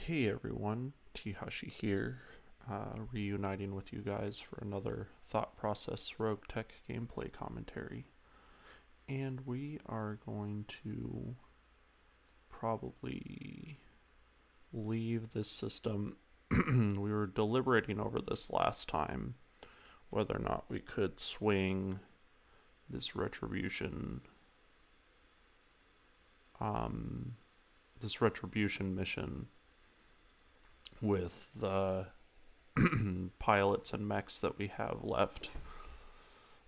Hey everyone, Teehashee here, reuniting with you guys for another Thought Process RogueTech gameplay commentary. And we are going to probably leave this system. We were deliberating over this last time, whether or not we could swing this retribution, mission with the pilots and mechs that we have left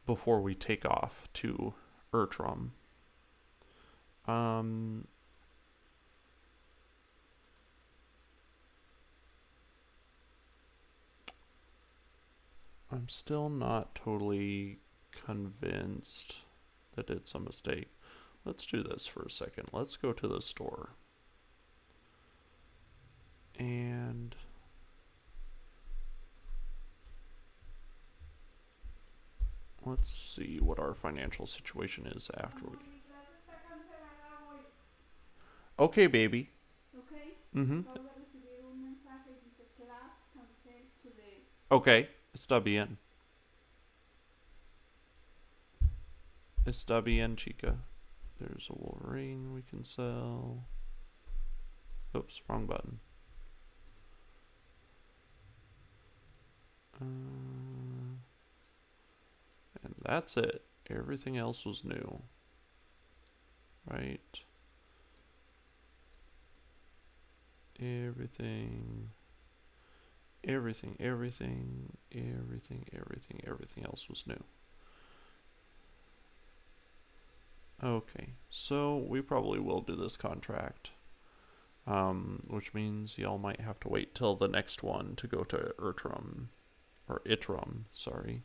before we take off to Ertrum. I'm still not totally convinced that it's a mistake. Let's do this for a second. Let's go to the store. And let's see what our financial situation is after we... Okay, baby. Okay. Mm-hmm. Acabo de recibir un mensaje y dice class cancel today. Okay, está bien. Está bien, chica. There's a Wolverine we can sell. Oops, wrong button. And that's it. Everything else was new. Right? Everything else was new. Okay, so we probably will do this contract. Which means y'all might have to wait till the next one to go to Ertrum. Or Itrum, sorry.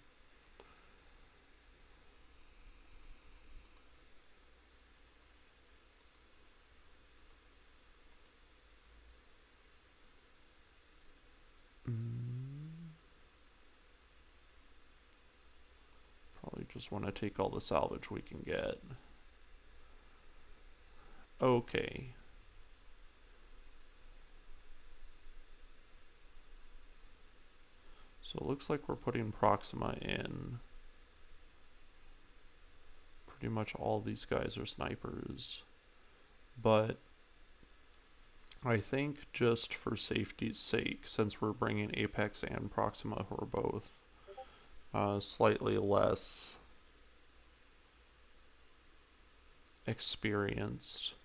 Probably just want to take all the salvage we can get. Okay. So it looks like we're putting Proxima in. Pretty much all these guys are snipers. But I think just for safety's sake, since we're bringing Apex and Proxima, who are both slightly less experienced,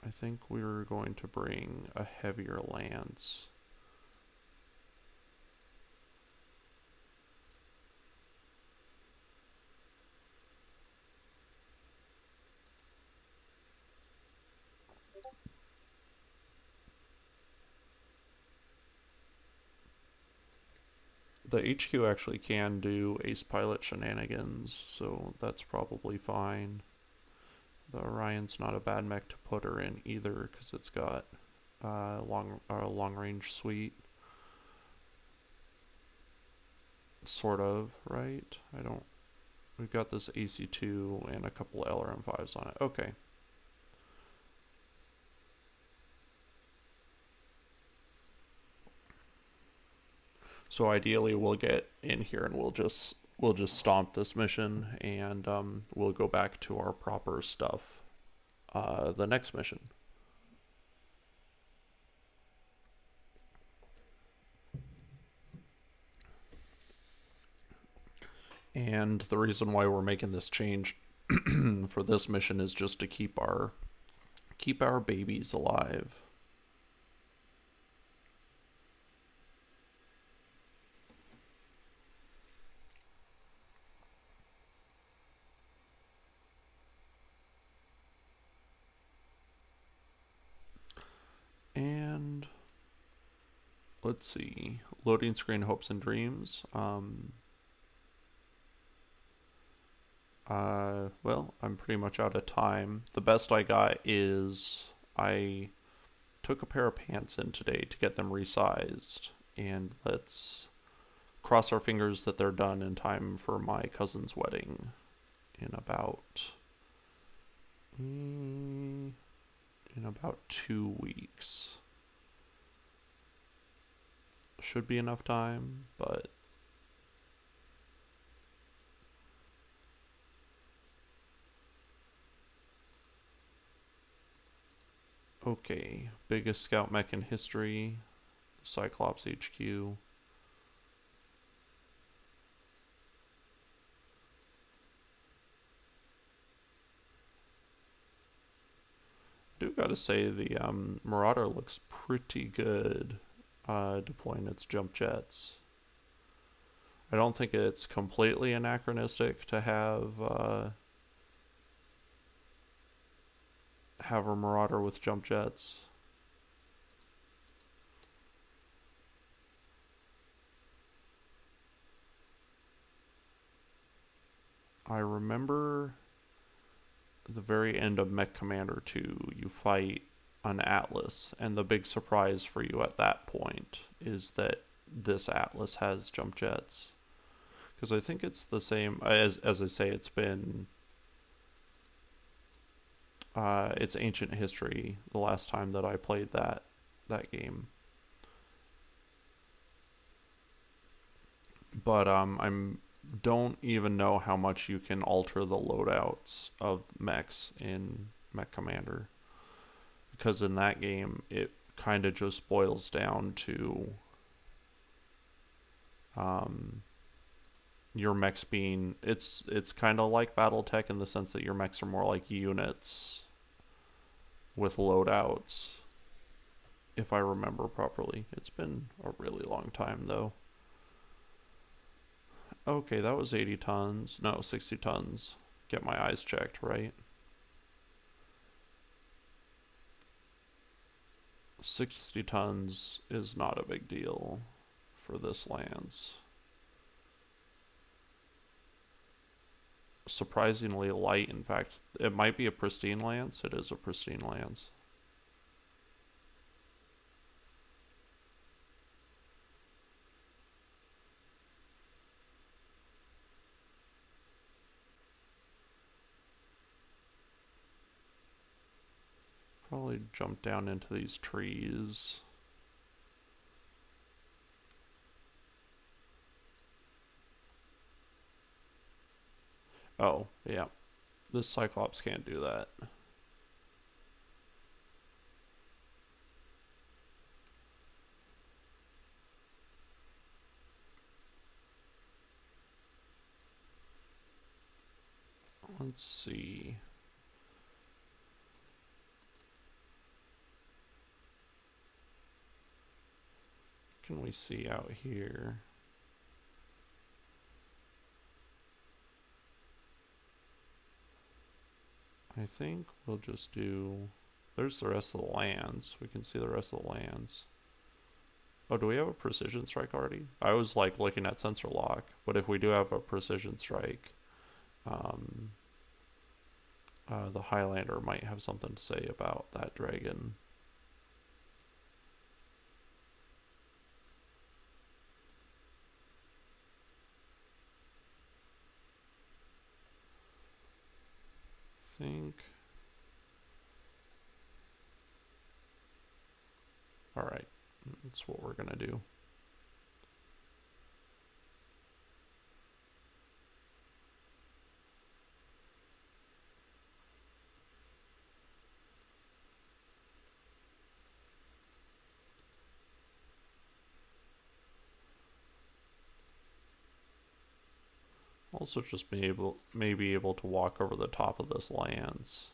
I think we're going to bring a heavier lance. The HQ actually can do ace pilot shenanigans, so that's probably fine. The Orion's not a bad mech to put her in either, because it's got long range suite. Sort of, right? We've got this AC2 and a couple LRM5s on it. Okay. So ideally we'll get in here and we'll just stomp this mission, and we'll go back to our proper stuff the next mission. And the reason why we're making this change for this mission is just to keep our babies alive. And let's see, loading screen hopes and dreams. Well, I'm pretty much out of time. The best I got is I took a pair of pants in today to get them resized, and let's cross our fingers that they're done in time for my cousin's wedding in about in about 2 weeks. Should be enough time, but okay. Biggest scout mech in history, Cyclops HQ. Do gotta say the Marauder looks pretty good deploying its jump jets. I don't think it's completely anachronistic to have a Marauder with jump jets. I remember the very end of Mech Commander 2, you fight an Atlas, and the big surprise for you at that point is that this Atlas has jump jets. Because I think it's the same, as I say, it's been, it's ancient history the last time that I played that game. But I'm don't even know how much you can alter the loadouts of mechs in Mech Commander, because in that game it kind of just boils down to your mechs being it's kind of like BattleTech in the sense that your mechs are more like units with loadouts, if I remember properly. It's been a really long time though. Okay, that was 80 tons. No, 60 tons. Get my eyes checked, right? 60 tons is not a big deal for this lance. Surprisingly light, in fact. It might be a pristine lance. It is a pristine lance. Probably jump down into these trees. Oh, yeah. This Cyclops can't do that. Let's see. What can we see out here? I think we'll just do... There's the rest of the lands. We can see the rest of the lands. Oh, do we have a precision strike already? I was like looking at sensor lock, but if we do have a precision strike, the Highlander might have something to say about that dragon. I think. Alright, that's what we're gonna do. Also just may be able to walk over the top of this lance.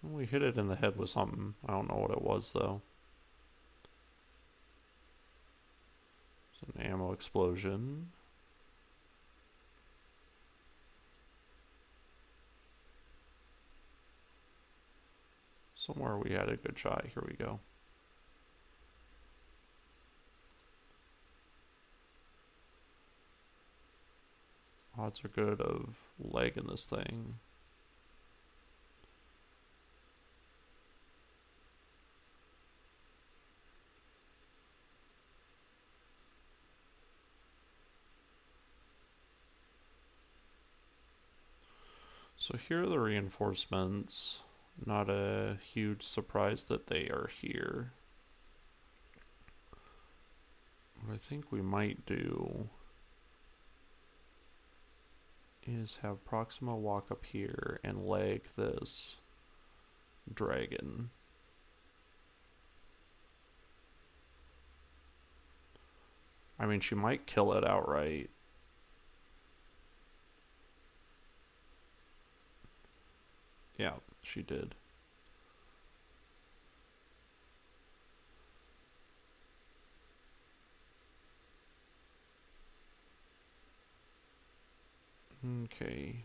We hit it in the head with something. I don't know what it was though. It's an ammo explosion. Somewhere we had a good shot. Here we go. Odds are good of legging this thing. So here are the reinforcements. Not a huge surprise that they are here. What I think we might do is have Proxima walk up here and leg this dragon. I mean, she might kill it outright. Yeah, she did. Okay.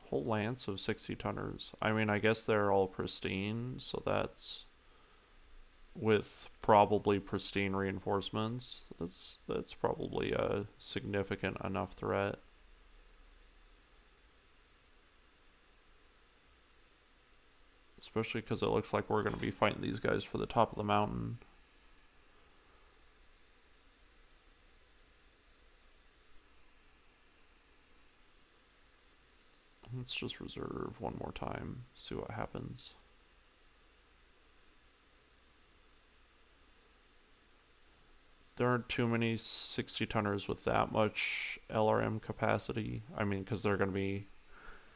Whole lance of 60 tonners. I mean, I guess they're all pristine, so that's with probably pristine reinforcements. That's probably a significant enough threat. Especially because it looks like we're going to be fighting these guys for the top of the mountain. Let's just reserve one more time, see what happens. There aren't too many 60 tonners with that much LRM capacity. I mean, because they're going to be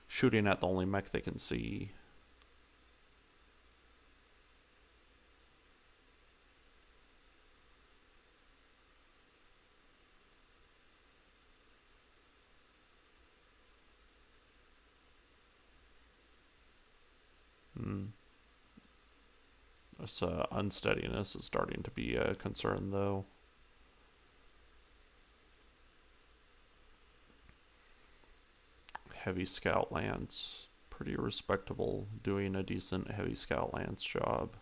shooting at the only mech they can see. This unsteadiness is starting to be a concern, though. Heavy scout lance, pretty respectable, doing a decent heavy scout lance job.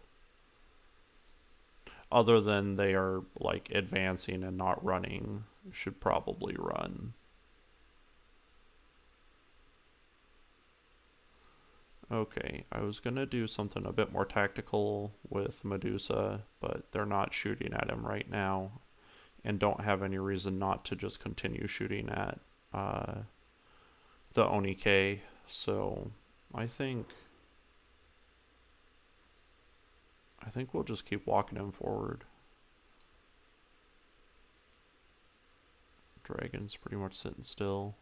Other than they are like advancing and not running, should probably run. Okay, I was gonna do something a bit more tactical with Medusa, but they're not shooting at him right now, and don't have any reason not to just continue shooting at the Onike. So I think we'll just keep walking him forward. Dragon's pretty much sitting still.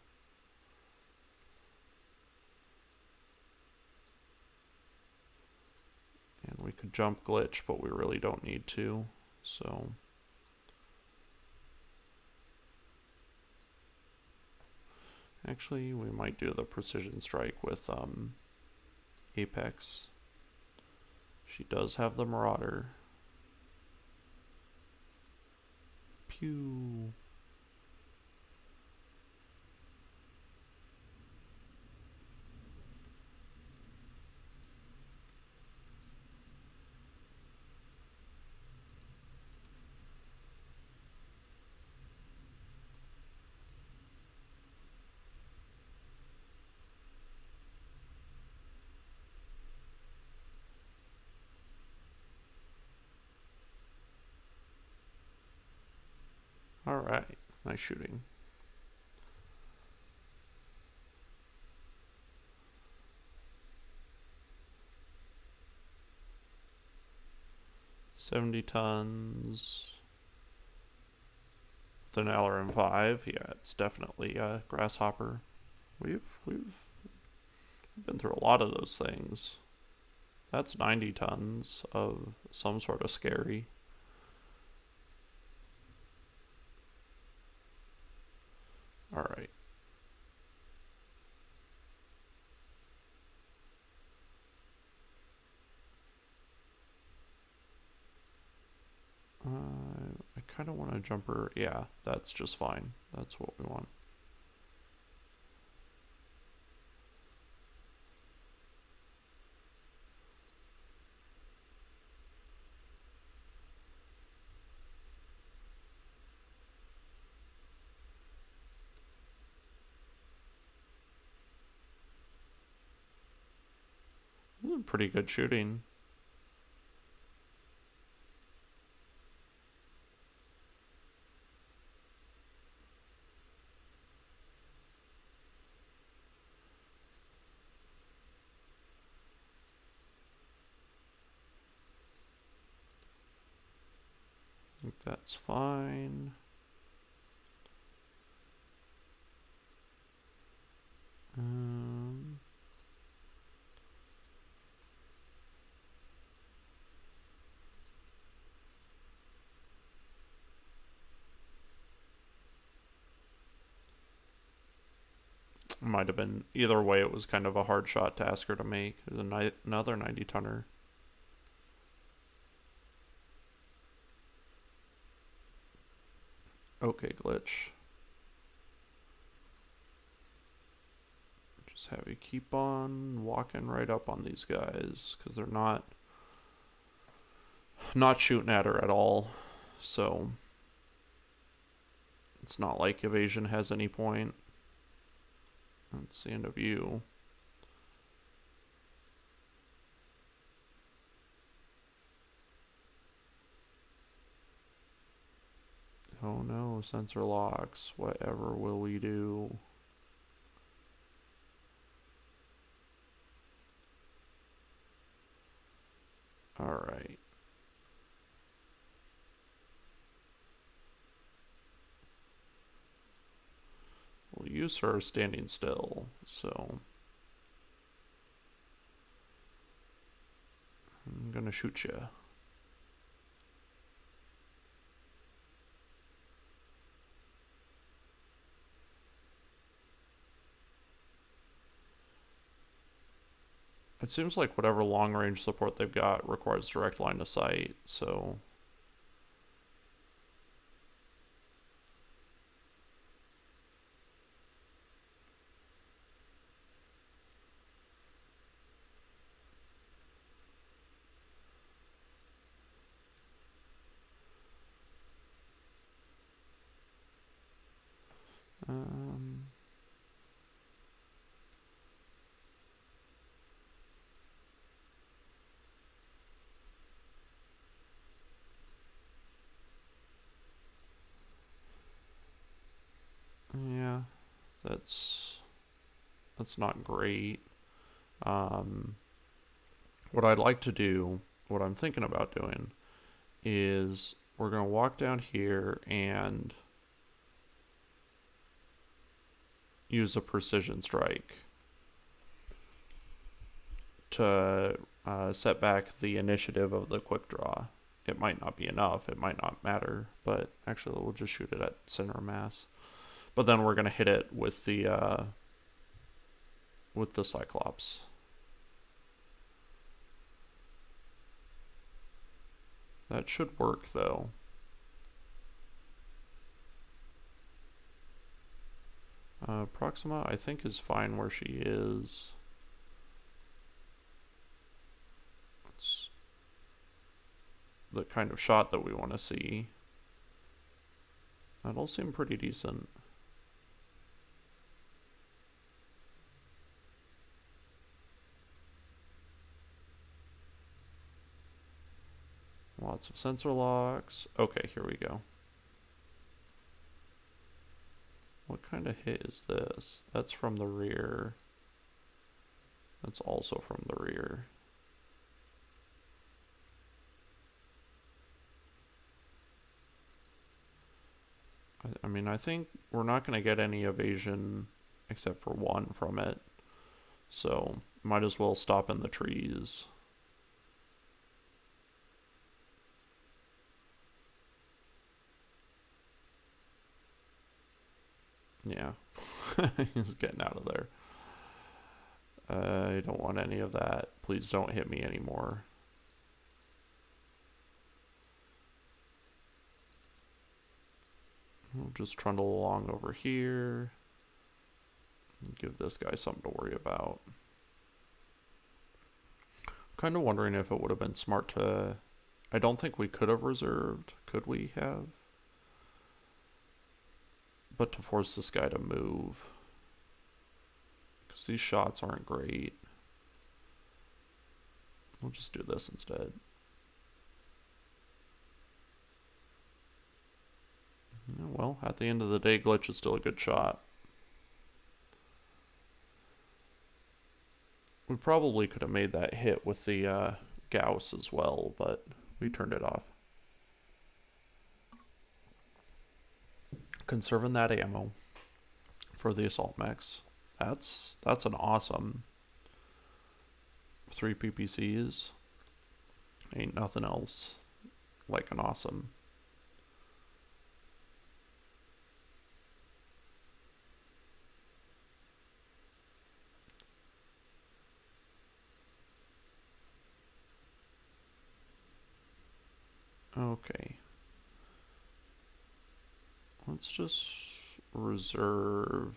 And we could jump glitch, but we really don't need to. So actually, we might do the precision strike with Apex. She does have the Marauder. Pew. Alright, nice shooting. $70 with an LRM5. Yeah, it's definitely a Grasshopper. We've been through a lot of those things. That's 90 tons of some sort of scary. Alright. I kind of want to jump her. Yeah, that's just fine. That's what we want. Pretty good shooting. I think that's fine. Might have been either way. It was kind of a hard shot to ask her to make. There's another 90 tonner. Okay, glitch. Just have you keep on walking right up on these guys because they're not shooting at her at all. So it's not like evasion has any point. That's the end of you. Oh no, sensor locks. Whatever will we do? Alright. We'll use her standing still, so I'm gonna shoot you. It seems like whatever long range support they've got requires direct line of sight, so yeah, that's not great. What I'd like to do, what I'm thinking about doing, is we're going to walk down here and use a precision strike to set back the initiative of the quick draw. It might not be enough, it might not matter, but actually we'll just shoot it at center of mass. But then we're going to hit it with the Cyclops. That should work though. Proxima, I think, is fine where she is. It's the kind of shot that we want to see. That'll seem pretty decent. Lots of sensor locks. Okay, here we go. What kind of hit is this? That's from the rear. That's also from the rear. I mean, I think we're not going to get any evasion except for one from it. So, might as well stop in the trees. Yeah, he's getting out of there. I don't want any of that. Please don't hit me anymore. We'll just trundle along over here. And give this guy something to worry about. Kind of wondering if it would have been smart to... I don't think we could have reserved. Could we have? But to force this guy to move. Because these shots aren't great. We'll just do this instead. Well, at the end of the day, glitch is still a good shot. We probably could have made that hit with the Gauss as well, but we turned it off. Conserving that ammo for the assault mechs. That's an awesome 3 PPCs. Ain't nothing else like an awesome. Okay. Let's just reserve.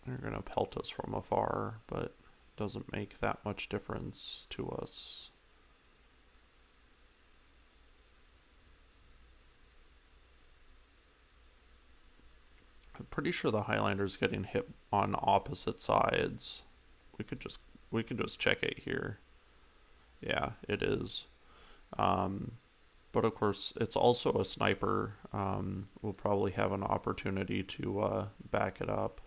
They're gonna pelt us from afar, but doesn't make that much difference to us. I'm pretty sure the Highlander's getting hit on opposite sides. We could just check it here. Yeah, it is. But of course, it's also a sniper. We'll probably have an opportunity to back it up.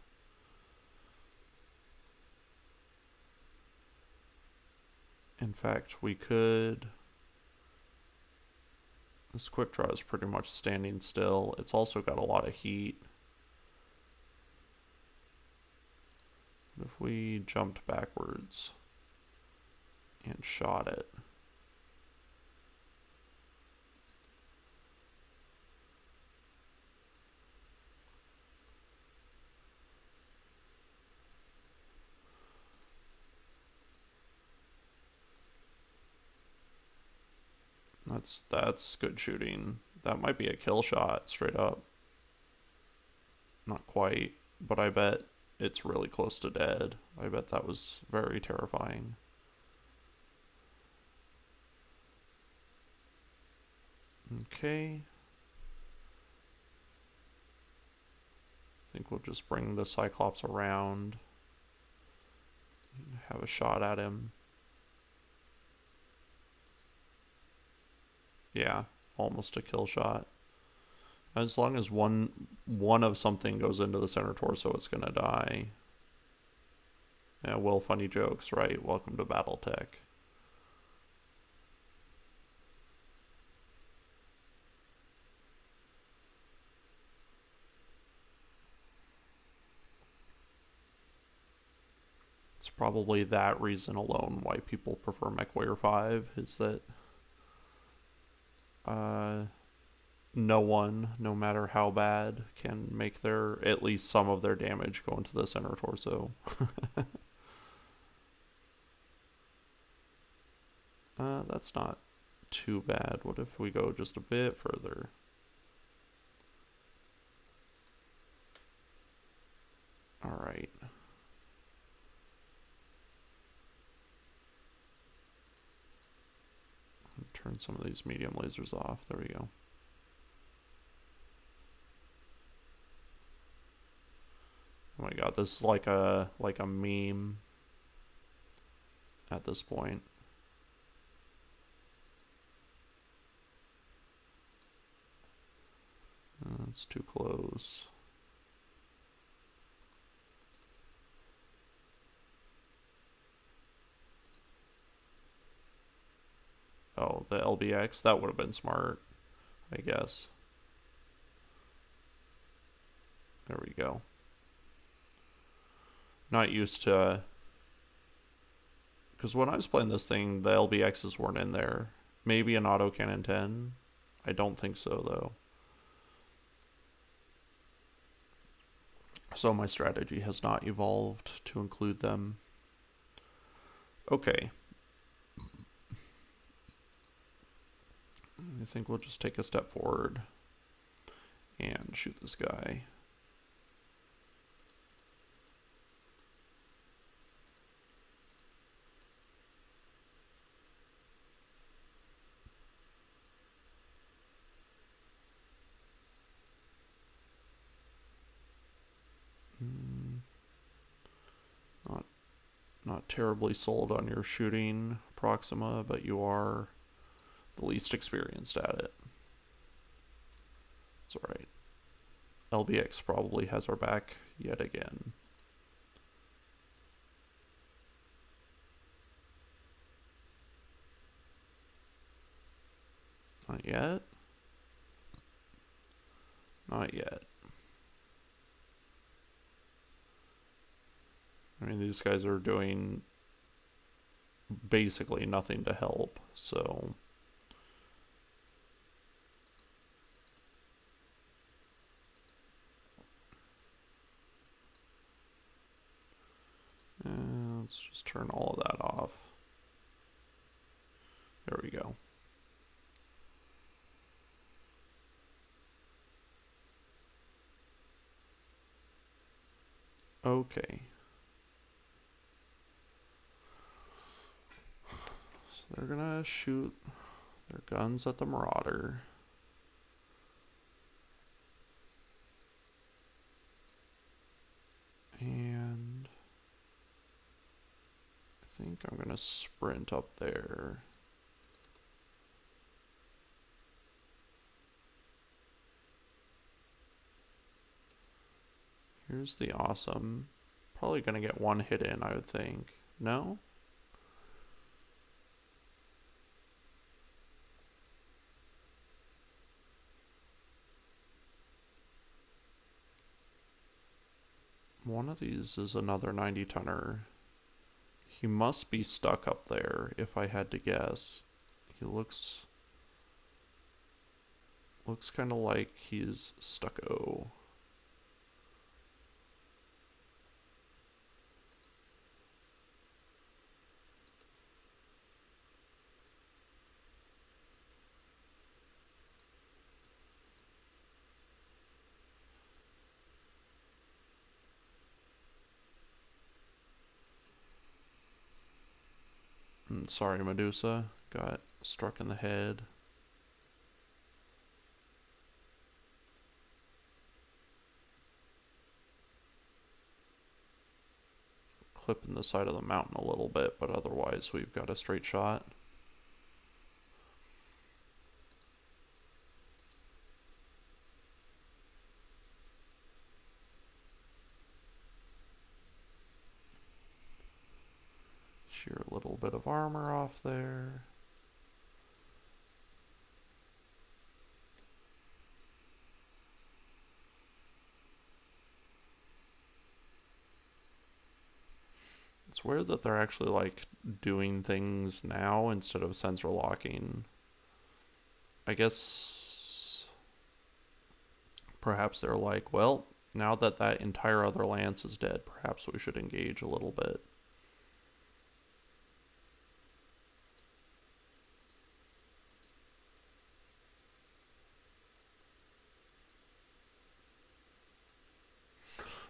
In fact, we could... This quick draw is pretty much standing still. It's also got a lot of heat. If we jumped backwards and shot it. That's good shooting. That might be a kill shot, straight up. Not quite, but I bet it's really close to dead. I bet that was very terrifying. Okay. I think we'll just bring the Cyclops around. Have a shot at him. Yeah, almost a kill shot. As long as one of something goes into the center torso, it's gonna die. Yeah, well, funny jokes, right? Welcome to BattleTech. It's probably that reason alone why people prefer MechWarrior 5 is that no one, no matter how bad, can make at least some of their damage go into the center torso. That's not too bad. What if we go just a bit further? All right. Turn some of these medium lasers off. There we go. Oh my god, this is like a meme at this point. It's too close. Oh, the LBX? That would have been smart, I guess. There we go. Not used to... Because when I was playing this thing, the LBXs weren't in there. Maybe an autocannon 10? I don't think so, though. So my strategy has not evolved to include them. Okay. I think we'll just take a step forward and shoot this guy. Not terribly sold on your shooting, Proxima, but you are the least experienced at it. It's alright. LBX probably has our back yet again. Not yet. Not yet. I mean, these guys are doing basically nothing to help, so... let's just turn all of that off. There we go. Okay. So they're gonna shoot their guns at the Marauder. And I think I'm gonna sprint up there. Here's the awesome. Probably gonna get one hit in, I would think. No? One of these is another 90-tonner. He must be stuck up there, if I had to guess. He looks kind of like he's stucco. Sorry, Medusa. Got struck in the head. Clipping the side of the mountain a little bit, but otherwise we've got a straight shot. Shear a little bit of armor off there. It's weird that they're actually like doing things now instead of sensor locking. I guess perhaps they're like, well, now that that entire other lance is dead, perhaps we should engage a little bit.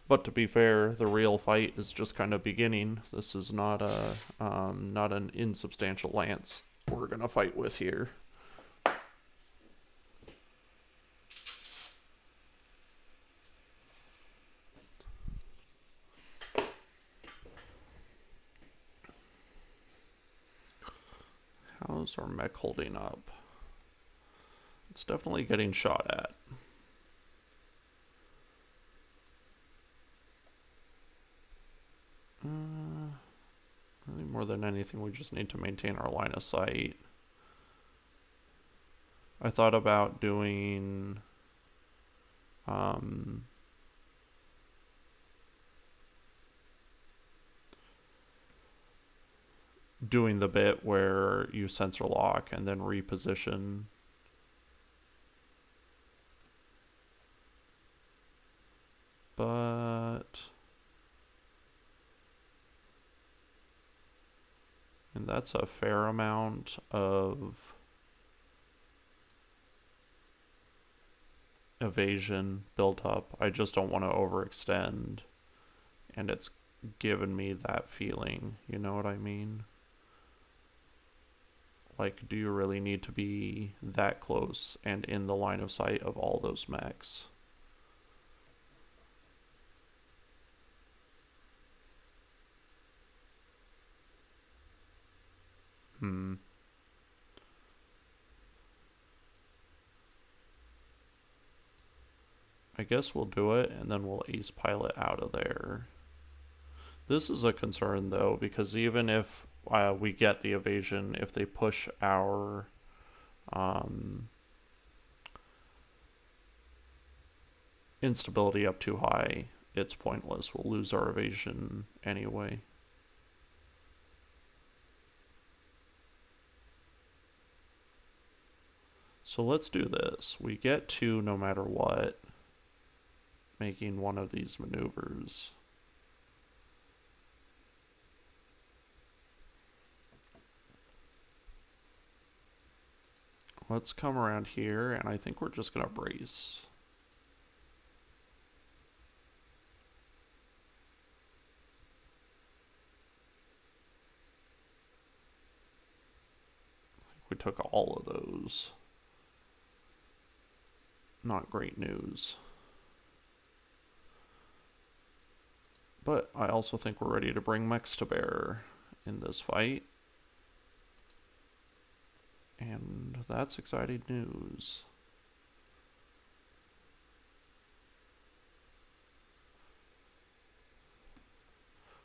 But to be fair, the real fight is just kind of beginning. This is not a not an insubstantial lance we're gonna fight with here. How's our mech holding up? It's definitely getting shot at. Really, more than anything, we just need to maintain our line of sight. I thought about doing doing the bit where you sensor lock and then reposition. But and that's a fair amount of evasion built up. I just don't want to overextend, and it's given me that feeling, you know what I mean? Like, do you really need to be that close and in the line of sight of all those mechs? Hmm. I guess we'll do it, and then we'll ace pilot out of there. This is a concern, though, because even if we get the evasion, if they push our instability up too high, it's pointless. We'll lose our evasion anyway. So let's do this. We get two no matter what, making one of these maneuvers. Let's come around here, and I think we're just going to brace. We took all of those. Not great news. But I also think we're ready to bring mechs to bear in this fight. And that's exciting news.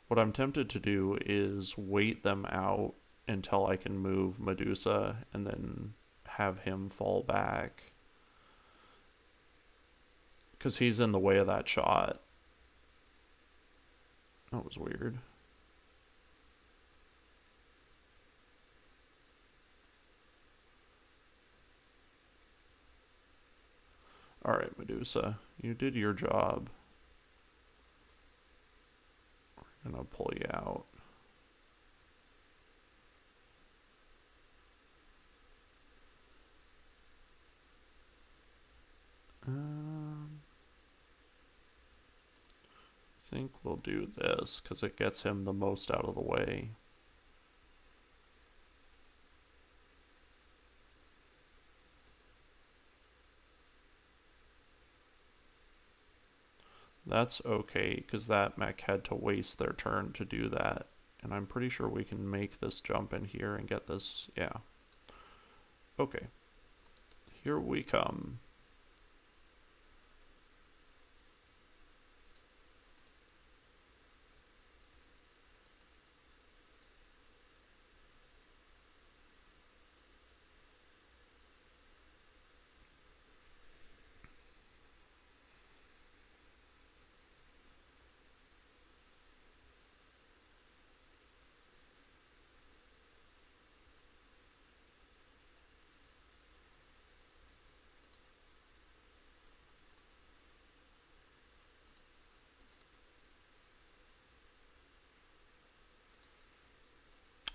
What I'm tempted to do is wait them out until I can move Medusa and then have him fall back. Because he's in the way of that shot. That was weird. Alright, Medusa, you did your job. We're gonna pull you out. I think we'll do this because it gets him the most out of the way. That's okay, because that mech had to waste their turn to do that. And I'm pretty sure we can make this jump in here and get this, yeah. Okay. Here we come.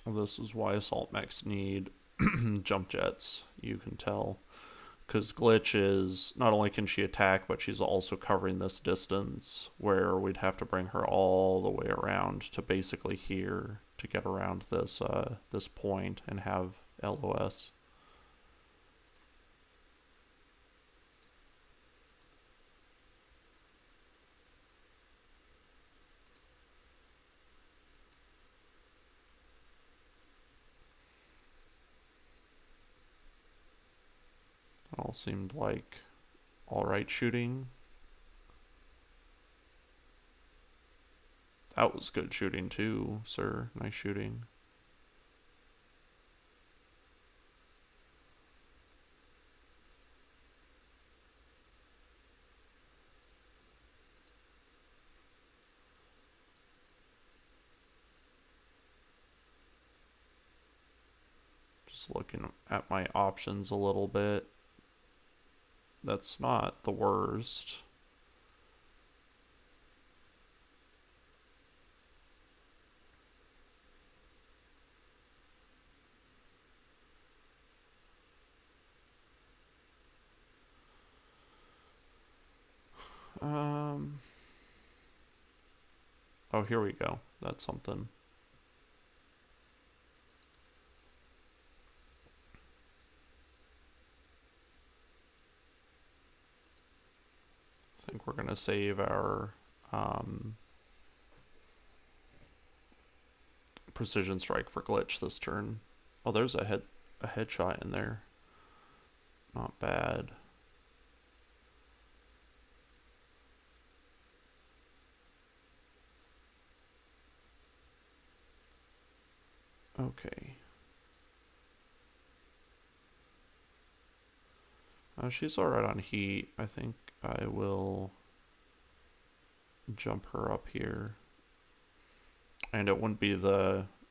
Well, this is why assault mechs need jump jets, you can tell. Because Glitch is, not only can she attack, but she's also covering this distance, where we'd have to bring her all the way around to basically here to get around this, this point and have LOS. All seemed like alright shooting. That was good shooting too, sir. Nice shooting. Just looking at my options a little bit. That's not the worst. Oh, here we go. That's something. I think we're gonna save our precision strike for glitch this turn. Oh, there's a headshot in there. Not bad. Okay. She's alright on heat. I think I will jump her up here. And it wouldn't be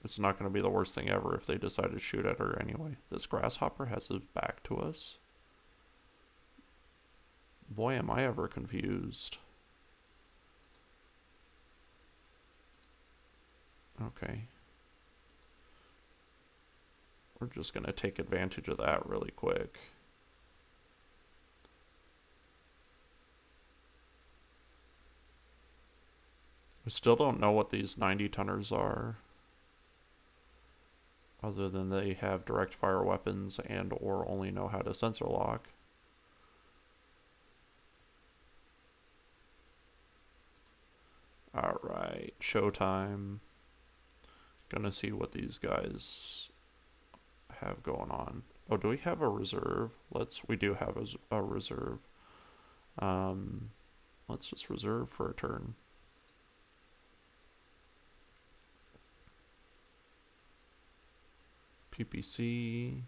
it's not going to be the worst thing ever if they decide to shoot at her anyway. This grasshopper has his back to us. Boy, am I ever confused. Okay. We're just going to take advantage of that really quick. We still don't know what these 90-tonners are, other than they have direct fire weapons and or only know how to sensor lock. Alright, showtime. Gonna see what these guys have going on. Oh, do we have a reserve? We do have a reserve. Let's just reserve for a turn. PPC.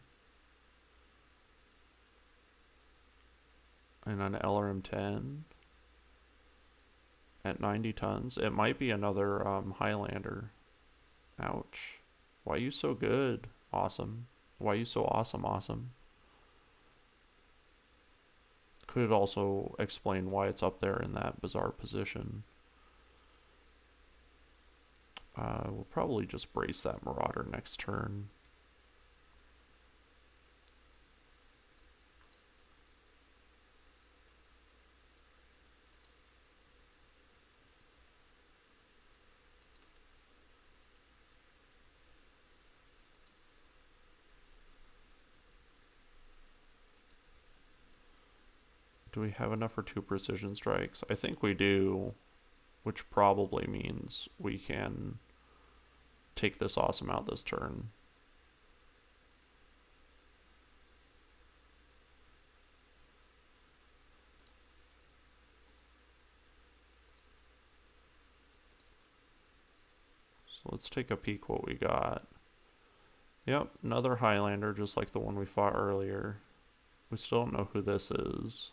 And an LRM-10 at 90 tons. It might be another Highlander. Ouch. Why are you so good? Awesome. Why are you so awesome? Could also explain why it's up there in that bizarre position. We'll probably just brace that Marauder next turn. Do we have enough for 2 precision strikes? I think we do, which probably means we can take this awesome out this turn. So let's take a peek what we got. Yep, another Highlander just like the one we fought earlier. We still don't know who this is.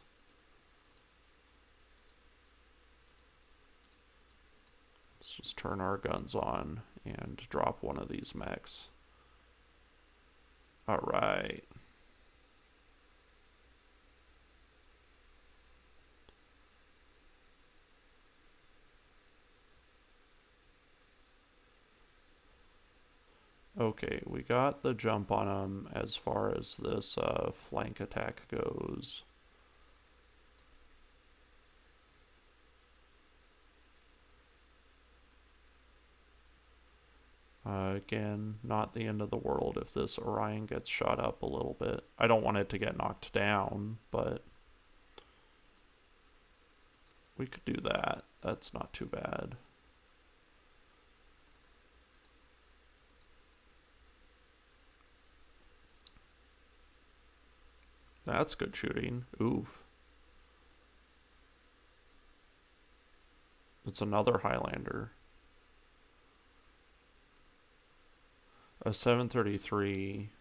Let's just turn our guns on and drop one of these mechs. Alright. Okay, we got the jump on them as far as this flank attack goes. Again, not the end of the world if this Orion gets shot up a little bit. I don't want it to get knocked down, but we could do that. That's not too bad. That's good shooting. Oof. It's another Highlander. A 733.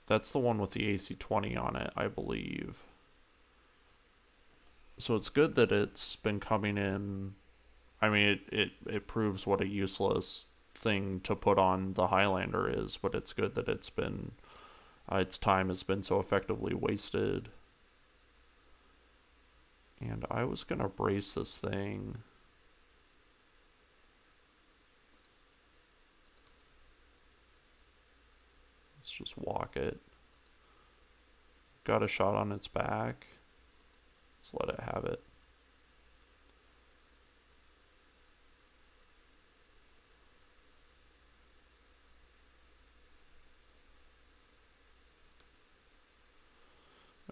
That's the one with the AC-20 on it, I believe. So it's good that it's been coming in. I mean, it proves what a useless thing to put on the Highlander is, but it's good that it's been, its time has been so effectively wasted. And I was gonna brace this thing. Let's just walk it. Got a shot on its back. Let's let it have it.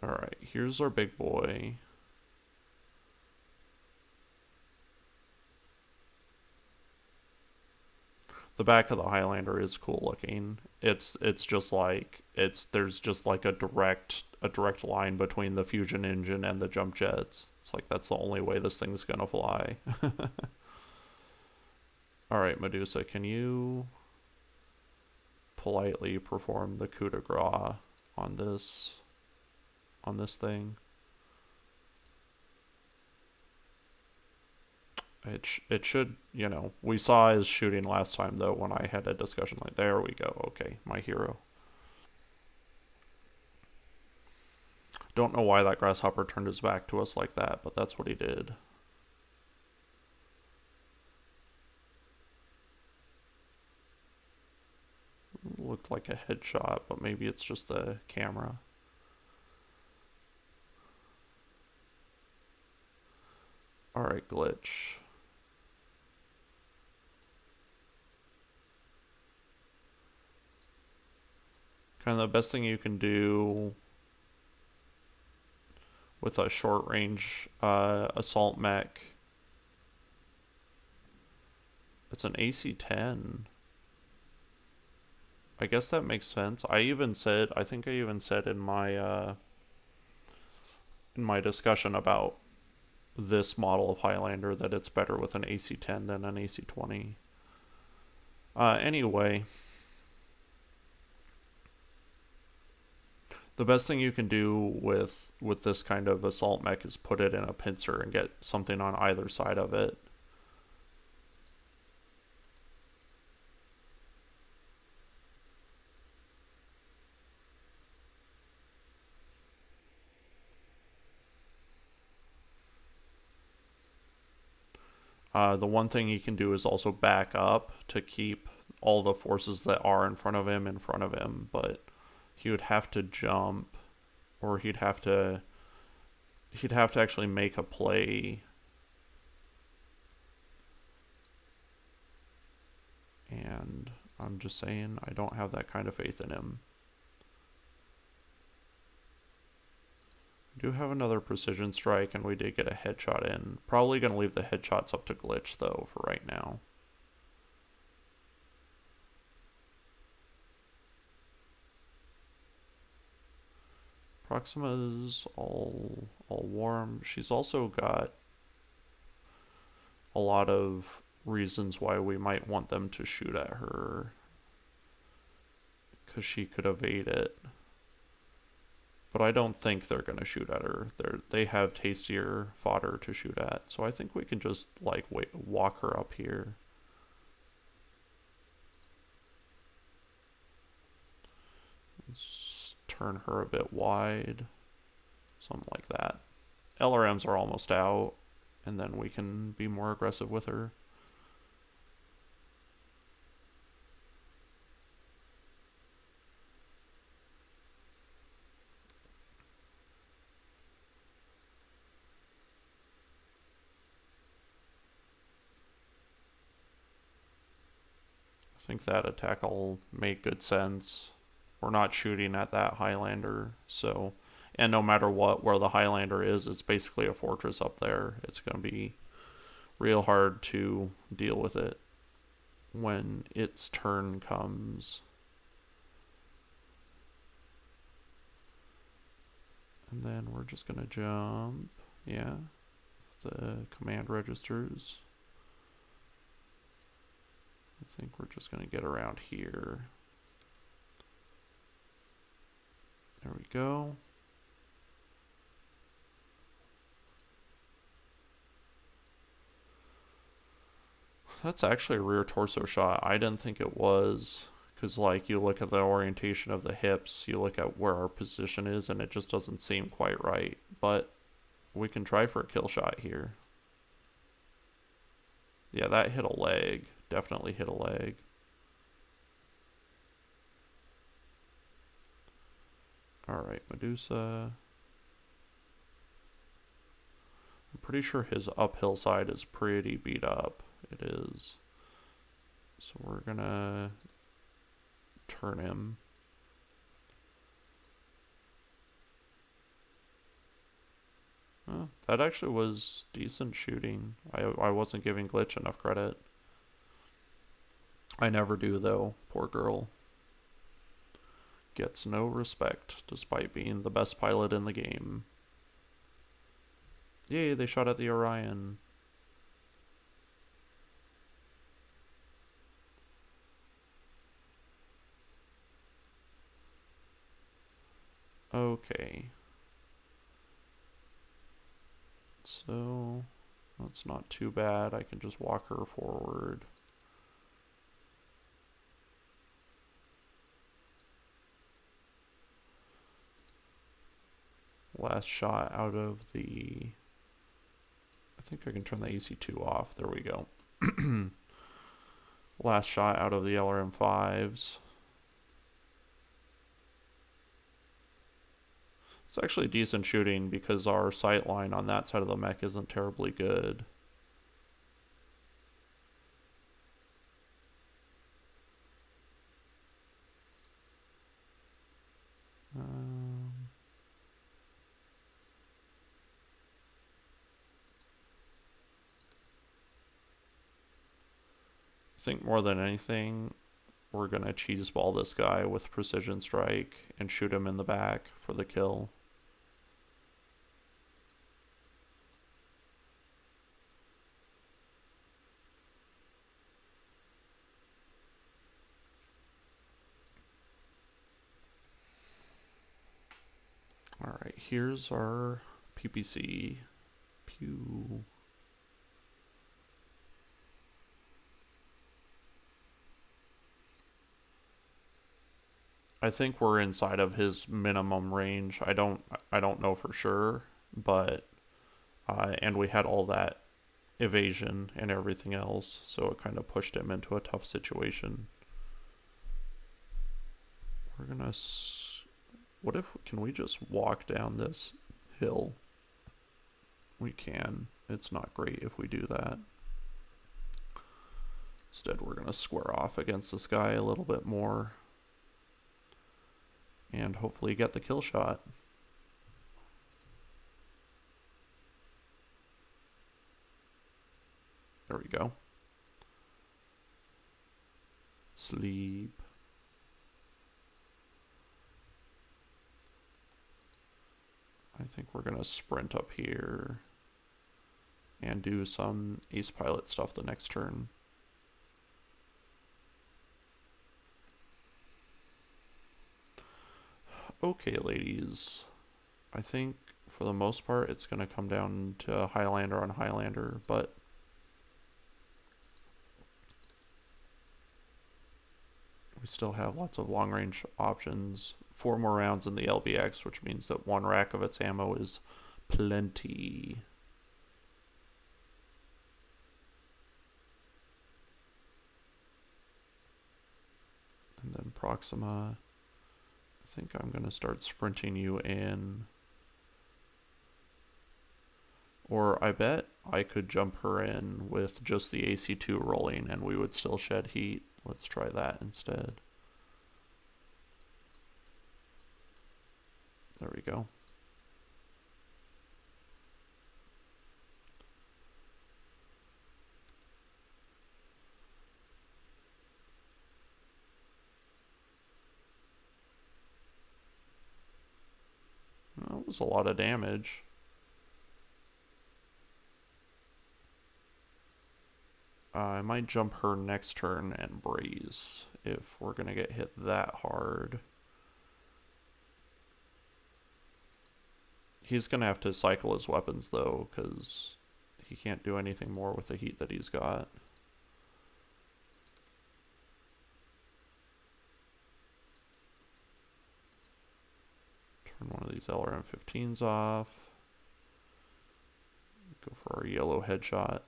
Alright, here's our big boy. The back of the Highlander is cool looking. It's just like there's just like a direct line between the fusion engine and the jump jets. It's like that's the only way this thing's gonna fly. All right, Medusa, can you politely perform the coup de grace on this thing? It should, you know, we saw his shooting last time though when I had a discussion like, there we go. Okay, my hero. Don't know why that grasshopper turned his back to us like that, but that's what he did. Looked like a headshot, but maybe it's just the camera. Alright, glitch. Kind of the best thing you can do with a short range assault mech. It's an AC-10. I guess that makes sense. I think I even said in my discussion about this model of Highlander that it's better with an AC-10 than an AC-20. Anyway, the best thing you can do with this kind of assault mech is put it in a pincer and get something on either side of it. The one thing he can do is also back up to keep all the forces that are in front of him, but he would have to jump, or he'd have to actually make a play. And I'm just saying, I don't have that kind of faith in him. Do have another precision strike, and we did get a headshot in. Probably going to leave the headshots up to glitch, though, for right now. Proxima's all warm. She's also got a lot of reasons why we might want them to shoot at her, because she could evade it. But I don't think they're going to shoot at her. They have tastier fodder to shoot at. So I think we can just, like, walk her up here. Let's turn her a bit wide. Something like that. LRMs are almost out, and then we can be more aggressive with her. I think that attack will make good sense. We're not shooting at that Highlander, so, and no matter what, where the Highlander is, it's basically a fortress up there. It's going to be real hard to deal with it when its turn comes. And then we're just going to jump, yeah, the command registers. I think we're just going to get around here. There we go. That's actually a rear torso shot. I didn't think it was, because like you look at the orientation of the hips, you look at where our position is, and it just doesn't seem quite right. But we can try for a kill shot here. Yeah, that hit a leg. Definitely hit a leg. Alright, Medusa. I'm pretty sure his uphill side is pretty beat up. It is. So we're gonna turn him. That actually was decent shooting. I wasn't giving Glitch enough credit. I never do, though. Poor girl. Gets no respect, despite being the best pilot in the game. Yay, they shot at the Orion. Okay. So, that's not too bad. I can just walk her forward. Last shot out of the... I think I can turn the AC2 off. There we go. Last shot out of the LRM-5s. It's actually decent shooting because our sight line on that side of the mech isn't terribly good. I think more than anything, we're gonna cheeseball this guy with precision strike and shoot him in the back for the kill. Alright, here's our PPC. Pew. I think we're inside of his minimum range. I don't know for sure, but and we had all that evasion and everything else, so it kind of pushed him into a tough situation. We're gonna what if, can we just walk down this hill? We can. It's not great if we do that. Instead, we're gonna square off against this guy a little bit more and hopefully get the kill shot. There we go. Sleep. I think we're gonna sprint up here and do some ace pilot stuff the next turn. Okay, ladies. I think for the most part it's gonna come down to Highlander on Highlander, but we still have lots of long range options. 4 more rounds in the LBX, which means that 1 rack of its ammo is plenty. And then Proxima, I think I'm going to start sprinting you in. Or I bet I could jump her in with just the AC2 rolling and we would still shed heat. Let's try that instead. There we go. That was a lot of damage. I might jump her next turn and brace if we're going to get hit that hard. He's going to have to cycle his weapons though, because he can't do anything more with the heat that he's got. Turn one of these LRM-15s off. Go for our yellow headshot.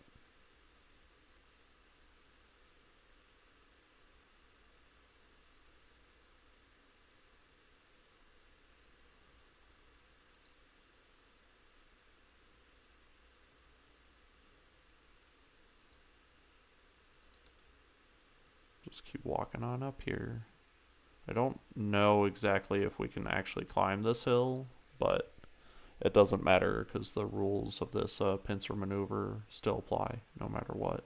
Just keep walking on up here. I don't know exactly if we can actually climb this hill, but it doesn't matter because the rules of this pincer maneuver still apply no matter what.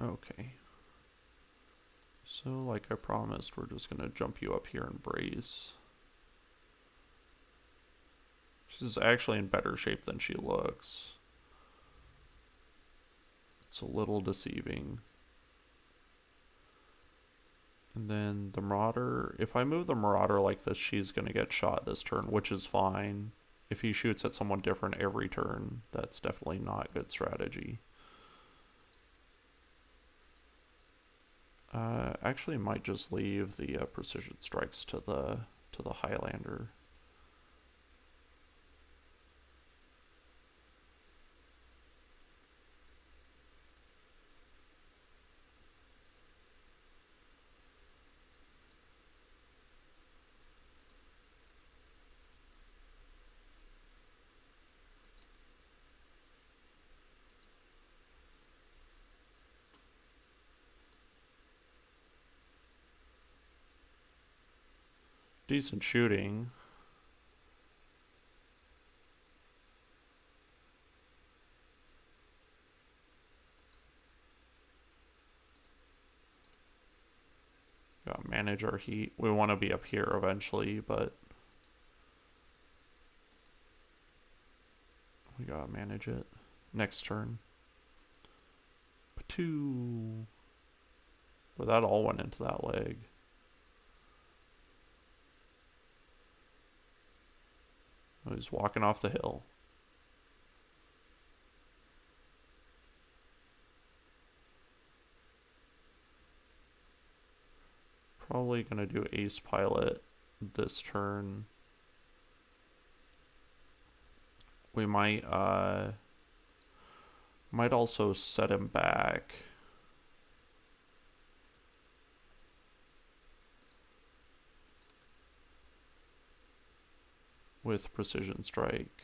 Okay. So, like I promised, we're just gonna jump you up here and brace. She's actually in better shape than she looks. It's a little deceiving. And then the Marauder, if I move the Marauder like this, she's gonna get shot this turn, which is fine. If he shoots at someone different every turn, that's definitely not good strategy. Actually might just leave the precision strikes to the Highlander. Decent shooting. Gotta manage our heat. We want to be up here eventually, but we gotta manage it. Next turn. Two. But that all went into that leg. Oh, he's walking off the hill. Probably gonna do Ace Pilot this turn. We might also set him back. With Precision Strike.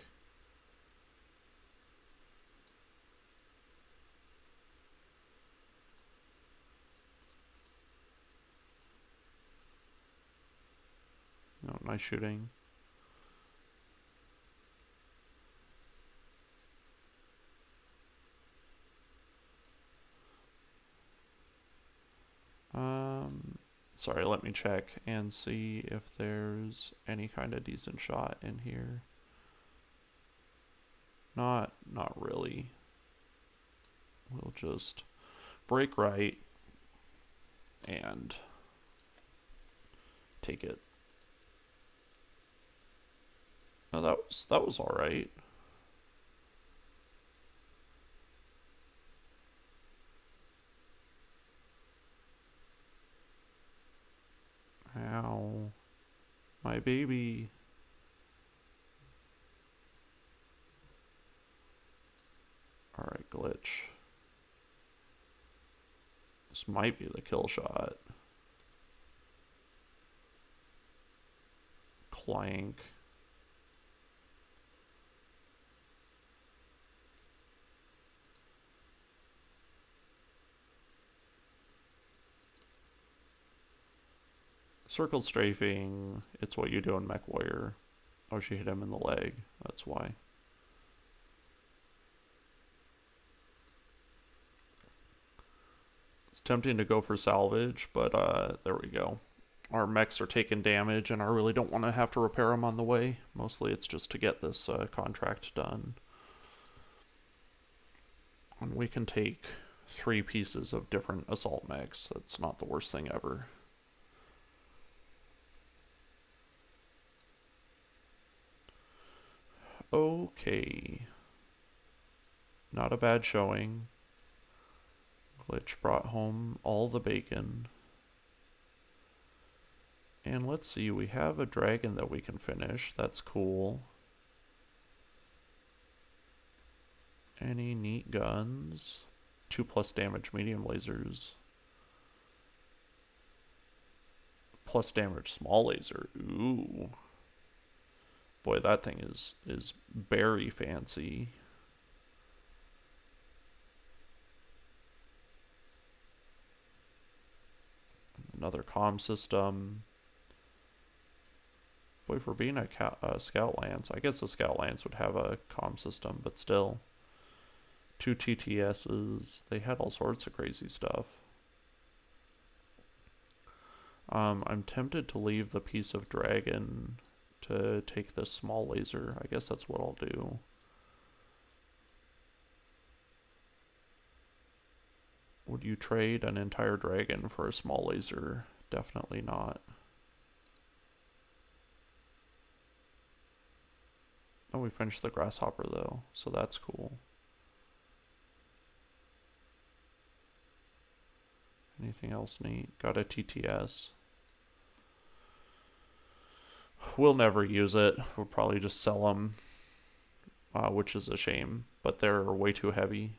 No, nice shooting. Sorry, let me check and see if there's any kind of decent shot in here. Not really. We'll just break right and take it. No, that was all right. Ow. My baby. Alright, glitch. This might be the kill shot. Clank. Circle strafing, it's what you do in MechWarrior. Oh, she hit him in the leg. That's why. It's tempting to go for salvage, but there we go. Our mechs are taking damage, and I really don't want to have to repair them on the way. Mostly it's just to get this contract done. And we can take 3 pieces of different assault mechs. That's not the worst thing ever. Okay. Not a bad showing. Glitch brought home all the bacon. And let's see, we have a dragon that we can finish. That's cool. Any neat guns? 2+ damage medium lasers. Plus damage small laser. Ooh. Boy, that thing is very fancy. Another comm system. Boy, for being a Scout Lance, I guess the Scout Lance would have a comm system, but still. 2 TTSs. They had all sorts of crazy stuff. I'm tempted to leave the piece of dragon to take this small laser. I guess that's what I'll do. Would you trade an entire dragon for a small laser? Definitely not. Oh, we finished the grasshopper though, so that's cool. Anything else neat? Got a TTS. We'll never use it. We'll probably just sell them, which is a shame, but they're way too heavy.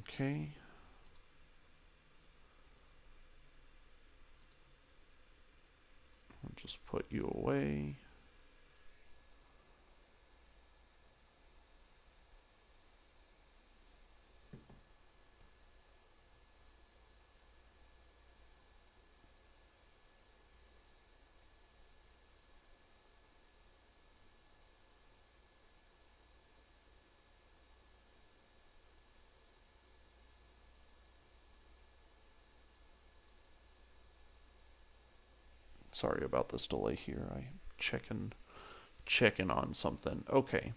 Okay. I'll just put you away. Sorry about this delay here. I'm checking on something. Okay.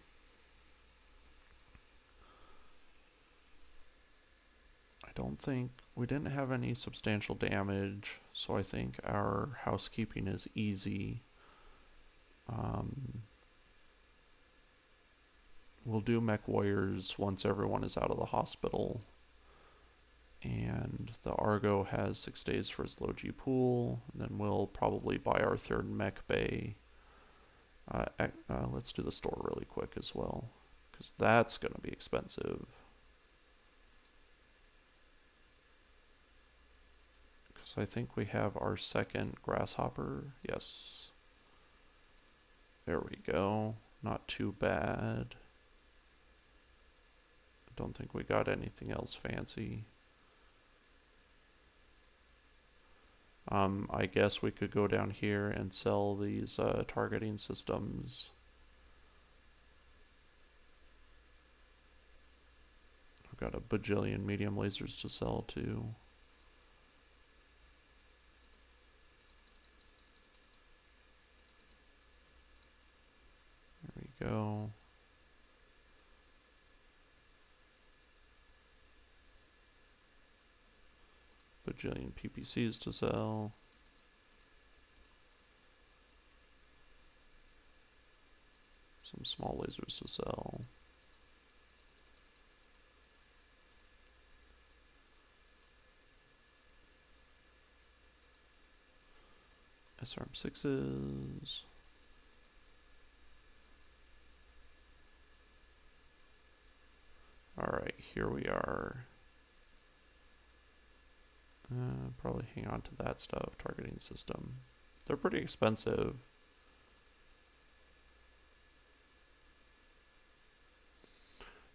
I don't think we didn't have any substantial damage, so I think our housekeeping is easy. We'll do MechWarriors once everyone is out of the hospital. And the Argo has 6 days for his low G pool. And then we'll probably buy our 3rd mech bay. Let's do the store really quick as well, because that's going to be expensive. Because I think we have our 2nd grasshopper. Yes. There we go. Not too bad. I don't think we got anything else fancy. I guess we could go down here and sell these targeting systems. I've got a bajillion medium lasers to sell too. There we go. Bajillion PPCs to sell. Some small lasers to sell. SRM6s. Alright, here we are. Probably hang on to that stuff. Targeting system. They're pretty expensive.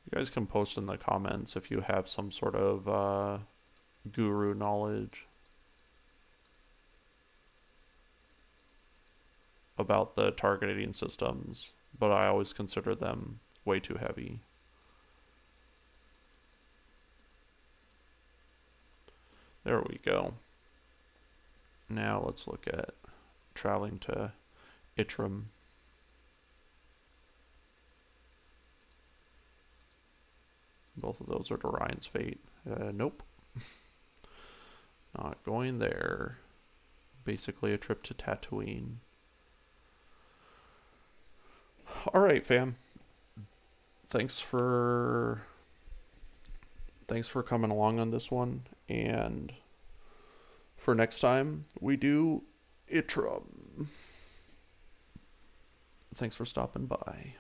You guys can post in the comments if you have some sort of guru knowledge about the targeting systems, but I always consider them way too heavy. There we go. Now let's look at traveling to Itram. Both of those are Orion's fate. Nope. Not going there. Basically a trip to Tatooine. Alright, fam. Thanks for coming along on this one, and for next time we do Itram. Thanks for stopping by.